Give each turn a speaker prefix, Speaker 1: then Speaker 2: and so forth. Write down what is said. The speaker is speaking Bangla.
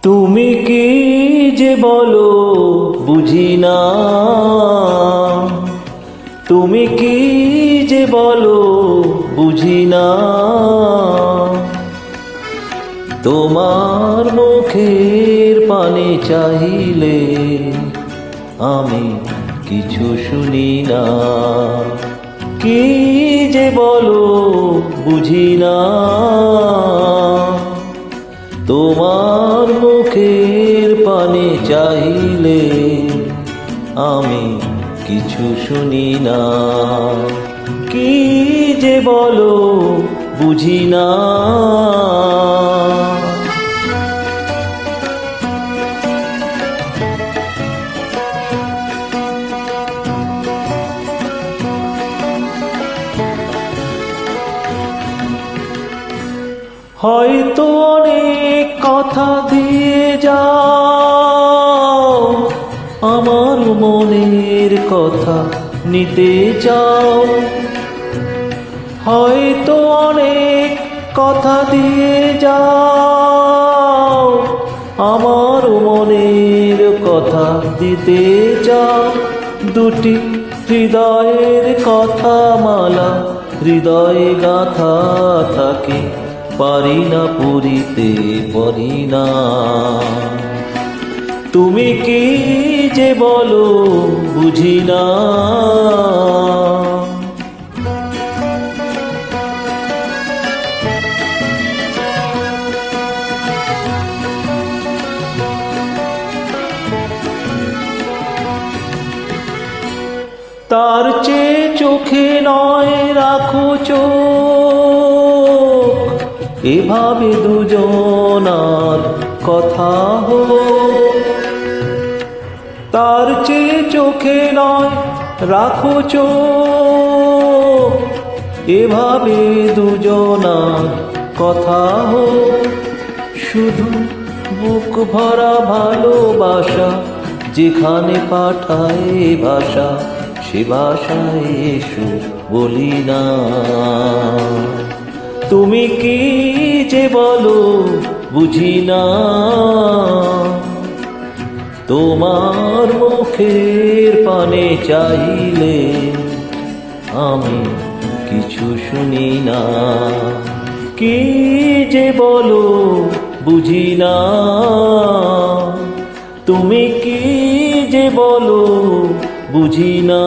Speaker 1: তুমি কি যে বলো বুঝি না, তুমি কি যে বলো বুঝি না, তোমার মুখের পানে চাইলে আমি কিছু শুনি না। কি যে বলো বুঝি না, তোমার মুখের পানে চাইলে আমি কিছু শুনি না। কি যে বলো বুঝি না। হয়তো অনেক কথা দিয়ে যাও, আমার মনের কথা নিতে চাও। হয়তো অনেক কথা দিয়ে যাও, আমার মনের কথা দিতে চাও। দুটি হৃদয়ের কথা মালা হৃদয়ে গাথা থাকে, পারি না পুরিতে পারি না। তুমি কি যে বলো বুঝি না। তার চেয়ে চোখে নয় রাখো চোখ, এভাবে দুজনার কথা হলো। তার চেয়ে চোখে নয় রাখো চোখ, এভাবে দুজনার কথা হলো। শুধু বুক ভরা ভালোবাসা যেখানে পাঠায় ভাষা, সে ভাষায় এসো বলি না। তুমি কি যে বলো বুঝি না, তোমার মুখের পানে চাইলে আমি কিছু শুনি না। কি যে বলো বুঝি না, তুমি কি যে বলো বুঝি না।